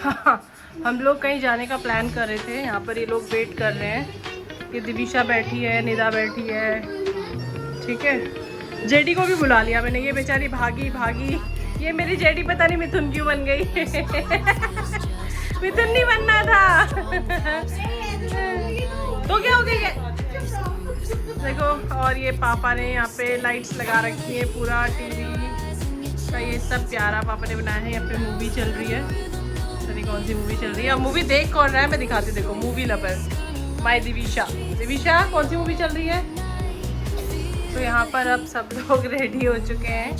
हाँ, हम लोग कहीं जाने का प्लान कर रहे थे। यहाँ पर ये लोग वेट कर रहे हैं। ये दिविशा बैठी है, निदा बैठी है, ठीक है। जेडी को भी बुला लिया मैंने, ये बेचारी भागी भागी। ये मेरी जेडी पता नहीं मिथुन क्यों बन गई। मिथुन नहीं बनना था। तो क्या हो गया देखो। और ये पापा ने यहाँ पे लाइट्स लगा रखी है, पूरा टीवी का ये सब प्यारा पापा ने बनाया है। यहाँ पे मूवी चल रही है, पता नहीं कौन सी मूवी चल रही है। अब मूवी देख कौन रहा है मैं दिखाती, देखो movie lover my Divisha. Divisha कौन सी मूवी चल रही है? तो यहाँ पर अब सब लोग रेडी हो चुके हैं।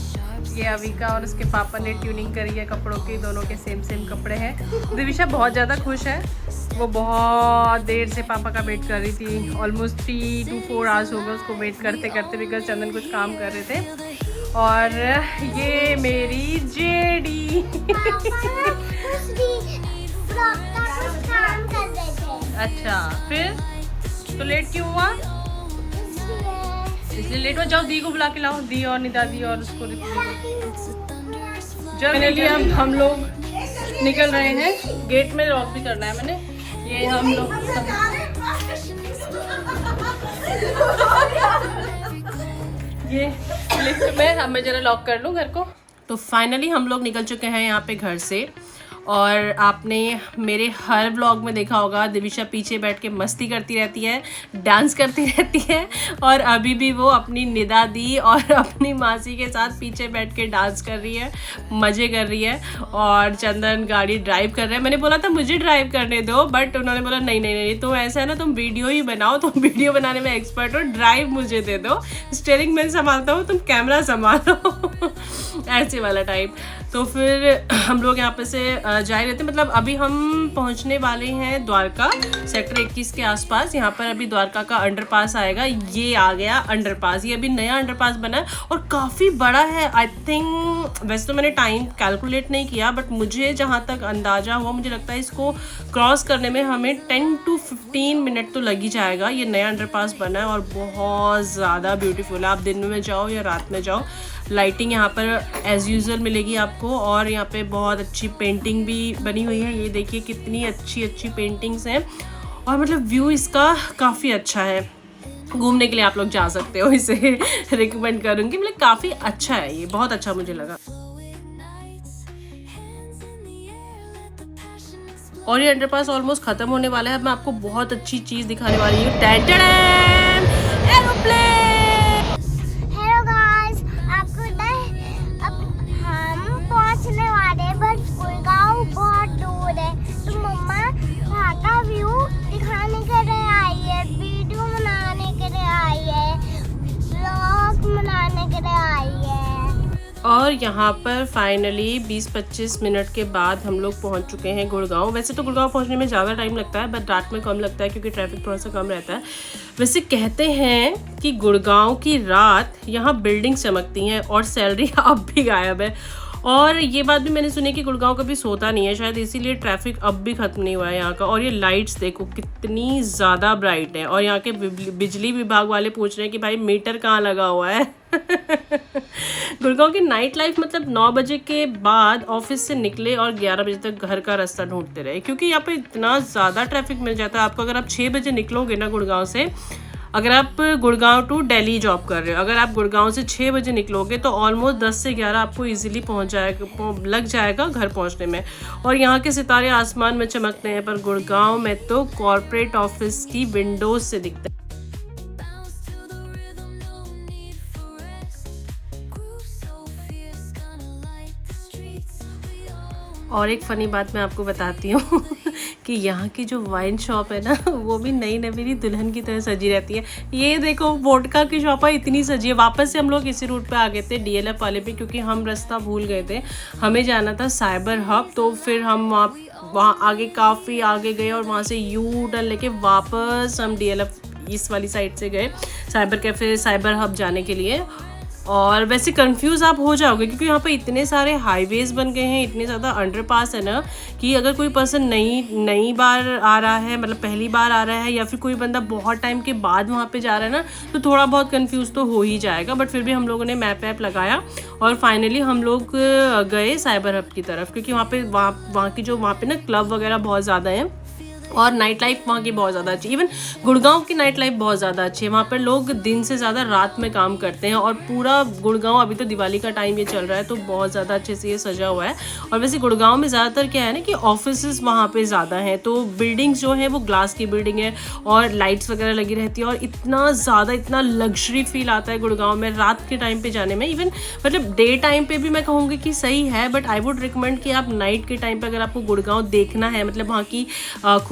ये अविका और उसके पापा ने ट्यूनिंग करी है कपड़ों की, दोनों के सेम सेम कपड़े हैं। दिविशा बहुत ज़्यादा खुश है, वो बहुत देर से पापा का वेट कर रही थी। ऑलमोस्ट 3 to 4 आवर्स हो गए उसको वेट करते करते, बिकॉज चंदन कुछ काम कर रहे थे। और ये मेरी जेडी। अच्छा, फिर तो लेट क्यों हुआ? इसलिए लेट हो। जाओ दी को बुला के लाओ, दी और निदा दी और उसको फाइनली अब हम लोग निकल रहे हैं। गेट में लॉक भी करना है मैंने। ये हम लोग ये लिफ्ट में, अब मैं जरा लॉक कर लूँ घर को। तो फाइनली हम लोग निकल चुके हैं यहाँ पे घर से। और आपने मेरे हर व्लॉग में देखा होगा दिविशा पीछे बैठ के मस्ती करती रहती है, डांस करती रहती है। और अभी भी वो अपनी निदा दी और अपनी मासी के साथ पीछे बैठ के डांस कर रही है, मज़े कर रही है। और चंदन गाड़ी ड्राइव कर रहे हैं। मैंने बोला था मुझे ड्राइव करने दो, बट उन्होंने बोला नहीं नहीं नहीं, तो ऐसा है ना, तुम वीडियो ही बनाओ, तुम वीडियो बनाने में एक्सपर्ट हो, ड्राइव मुझे दे दो, स्टीयरिंग मैं संभालता हूँ, तुम कैमरा संभालो। ऐसे वाला टाइप। तो फिर हम लोग यहाँ पे से जा रहे थे, मतलब अभी हम पहुँचने वाले हैं द्वारका सेक्टर 21 के आसपास। यहाँ पर अभी द्वारका का अंडरपास आएगा। ये आ गया अंडरपास, ये अभी नया अंडरपास बना है और काफ़ी बड़ा है। आई थिंक, वैसे तो मैंने टाइम कैलकुलेट नहीं किया, बट मुझे जहाँ तक अंदाज़ा हुआ, मुझे लगता है इसको क्रॉस करने में हमें 10 to 15 मिनट तो लग ही जाएगा। ये नया अंडरपास बना है और बहुत ज़्यादा ब्यूटीफुल है। आप दिन में जाओ या रात में जाओ, लाइटिंग यहाँ पर एज़ यूजुअल मिलेगी आपको। और यहाँ पे बहुत अच्छी पेंटिंग भी बनी हुई है। ये देखिए कितनी अच्छी अच्छी पेंटिंग्स हैं और मतलब व्यू इसका काफ़ी अच्छा है। घूमने के लिए आप लोग जा सकते हो, इसे रिकमेंड करूँगी। मतलब काफ़ी अच्छा है, ये बहुत अच्छा मुझे लगा। और ये अंडरपास ऑलमोस्ट ख़त्म होने वाला है। अब मैं आपको बहुत अच्छी चीज़ दिखाने वाली हूँ। एरोप्लेन। पहुंचने वाले, बट गुड़गांव बहुत दूर है। तो मम्मा वहाँ का व्यू दिखाने के लिए आई है, वीडियो बनाने के लिए आई है, व्लॉग बनाने के लिए आई है। और यहाँ पर फाइनली 20-25 मिनट के बाद हम लोग पहुँच चुके हैं गुड़गांव। वैसे तो गुड़गांव पहुँचने में ज़्यादा टाइम लगता है, बट रात में कम लगता है क्योंकि ट्रैफिक थोड़ा सा कम रहता है। वैसे कहते हैं कि गुड़गांव की रात यहाँ बिल्डिंग चमकती हैं और सैलरी अब भी गायब है। और ये बात भी मैंने सुनी कि गुड़गांव कभी सोता नहीं है, शायद इसीलिए ट्रैफिक अब भी ख़त्म नहीं हुआ है यहाँ का। और ये लाइट्स देखो कितनी ज़्यादा ब्राइट है। और यहाँ के बिजली विभाग वाले पूछ रहे हैं कि भाई मीटर कहाँ लगा हुआ है। गुड़गांव की नाइट लाइफ मतलब 9 बजे के बाद ऑफिस से निकले और 11 बजे तक घर का रास्ता ढूंढते रहे, क्योंकि यहाँ पे इतना ज़्यादा ट्रैफिक मिल जाता है आपको। अगर आप 6 बजे निकलोगे ना गुड़गांव से, अगर आप गुड़गांव टू दिल्ली जॉब कर रहे हो, अगर आप गुड़गांव से 6 बजे निकलोगे तो ऑलमोस्ट 10 से 11 आपको इजीली लग जाएगा घर पहुंचने में। और यहाँ के सितारे आसमान में चमकते हैं, पर गुड़गांव में तो कॉर्पोरेट ऑफिस की विंडोज से दिखते हैं। और एक फ़नी बात मैं आपको बताती हूँ कि यहाँ की जो वाइन शॉप है ना, वो भी नई नवेली दुल्हन की तरह सजी रहती है। ये देखो वोडका की शॉप है, इतनी सजी है। वापस से हम लोग इसी रूट पे आ गए थे, DLF वाले पे, क्योंकि हम रास्ता भूल गए थे। हमें जाना था साइबर हब, तो फिर हम वहाँ आगे काफ़ी आगे गए और वहाँ से यू टर्न लेके वापस हम DLF इस वाली साइड से गए साइबर कैफ़े, साइबर हब जाने के लिए। और वैसे कंफ्यूज आप हो जाओगे क्योंकि यहाँ पे इतने सारे हाईवेज बन गए हैं, इतने ज़्यादा अंडरपास है ना कि अगर कोई पर्सन नई बार आ रहा है, मतलब पहली बार आ रहा है, या फिर कोई बंदा बहुत टाइम के बाद वहाँ पे जा रहा है ना, तो थोड़ा बहुत कंफ्यूज तो हो ही जाएगा। बट फिर भी हम लोगों ने मैप वैप लगाया और फाइनली हम लोग गए साइबर हब की तरफ, क्योंकि वहाँ की जो वहाँ पे ना क्लब वगैरह बहुत ज़्यादा हैं और नाइट लाइफ वहाँ की बहुत ज़्यादा अच्छी। इवन गुड़गांव की नाइट लाइफ बहुत ज़्यादा अच्छी है। वहाँ पर लोग दिन से ज़्यादा रात में काम करते हैं और पूरा गुड़गांव, अभी तो दिवाली का टाइम ये चल रहा है तो बहुत ज़्यादा अच्छे से ये सजा हुआ है। और वैसे गुड़गांव में ज़्यादातर क्या है ना कि ऑफिसेज वहाँ पे ज़्यादा हैं, तो बिल्डिंग्स जो है वो ग्लास की बिल्डिंग है और लाइट्स वगैरह लगी रहती है और इतना लग्जरी फील आता है गुड़गांव में रात के टाइम पे जाने में। इवन मतलब डे टाइम पे भी मैं कहूँगी कि सही है, बट आई वुड रिकमेंड कि आप नाइट के टाइम पे अगर आपको गुड़गांव देखना है, मतलब वहाँ की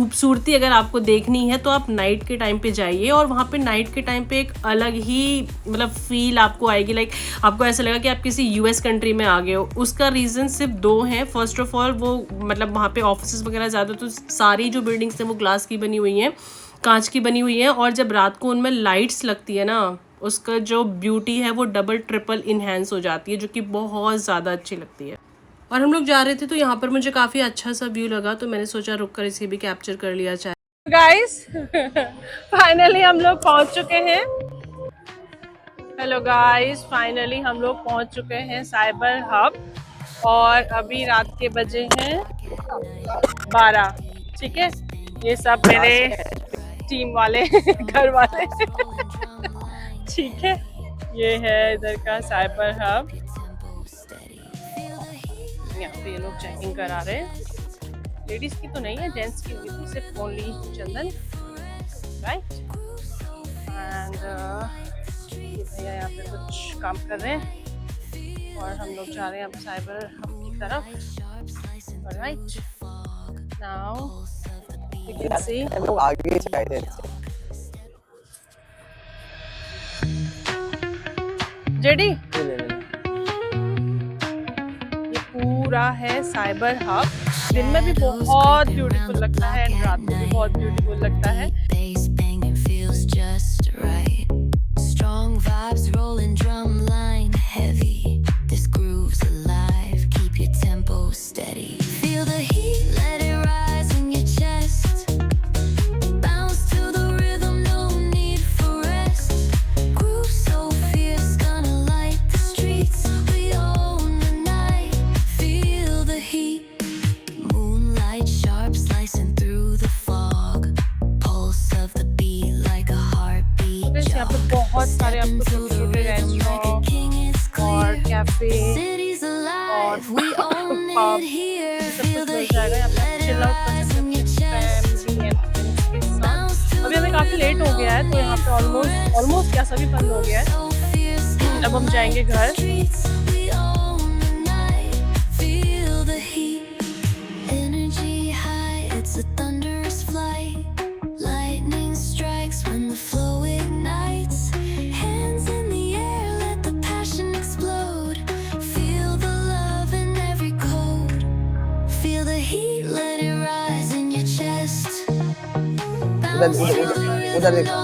खूबसूरती अगर आपको देखनी है, तो आप नाइट के टाइम पे जाइए। और वहाँ पे नाइट के टाइम पे एक अलग ही मतलब फील आपको आएगी, लाइक आपको ऐसा लगा कि आप किसी यूएस कंट्री में आ गए हो। उसका रीज़न सिर्फ दो हैं। फर्स्ट ऑफ ऑल वो मतलब वहाँ पे ऑफिस वगैरह ज़्यादा, तो सारी जो बिल्डिंग्स हैं वो ग्लास की बनी हुई हैं, कांच की बनी हुई हैं, और जब रात को उनमें लाइट्स लगती है ना, उसका जो ब्यूटी है वो डबल ट्रिपल इन्हेंस हो जाती है, जो कि बहुत ज़्यादा अच्छी लगती है। और हम लोग जा रहे थे तो यहाँ पर मुझे काफ़ी अच्छा सा व्यू लगा, तो मैंने सोचा रुक कर इसे भी कैप्चर कर लिया जाए। गाइस फाइनली हम लोग पहुँच चुके हैं। हेलो गाइस, फाइनली हम लोग पहुँच चुके हैं साइबर हब और अभी रात के बजे हैं 12। ठीक है, ये सब मेरे टीम वाले घर वाले ठीक है, ये है इधर का साइबर हब। यहाँ पे ये लोग चेकिंग करा रहे हैं। लेडीज की तो नहीं है, जेंट्स की हुई थी, सिर्फ ओनली चंदन, राइट। एंड ये भैया यहाँ पे कुछ काम कर रहे हैं और हम लोग जा रहे हैं अब साइबर हब की तरफ। Alright, now you can see आगे चाहिए। जेडी, ये पूरा है साइबर हब। दिन में भी बहुत ब्यूटीफुल लगता है एंड रात को भी बहुत ब्यूटीफुल लगता है। बहुत सारे आपको छोटे छोटे रेस्टोरेंट और कैफे और पब सब कुछ मिल जाएगा। यहाँ पे चिल आउट कर सकते हैं फैमिली एंड फ्रेंड्स के साथ। अभी हमें काफ़ी लेट हो गया है तो यहाँ पे ऑलमोस्ट क्या सभी बंद हो गया है। अब हम जाएंगे घर। उधर देखो।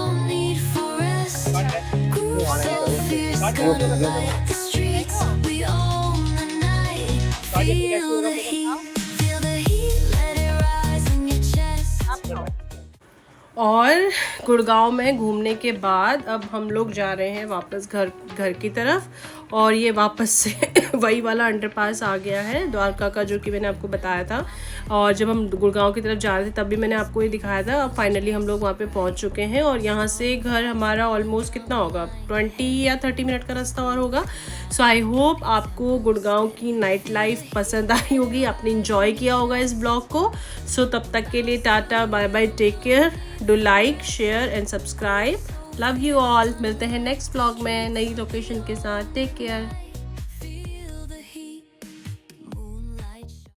और गुड़गांव में घूमने के बाद अब हम लोग जा रहे हैं वापस घर की तरफ। और ये वापस से वही वाला अंडरपास आ गया है द्वारका का, जो कि मैंने आपको बताया था। और जब हम गुड़गांव की तरफ जा रहे थे तब भी मैंने आपको ये दिखाया था। अब फाइनली हम लोग वहाँ पे पहुँच चुके हैं और यहाँ से घर हमारा ऑलमोस्ट कितना होगा, 20 या 30 मिनट का रास्ता और होगा। सो आई होप आपको गुड़गांव की नाइट लाइफ पसंद आई होगी, आपने इंजॉय किया होगा इस ब्लॉग को। सो तब तक के लिए tata, bye bye, take care, do like, share and subscribe. Love you all. मिलते हैं नेक्स्ट ब्लॉग में नई लोकेशन के साथ। Take care.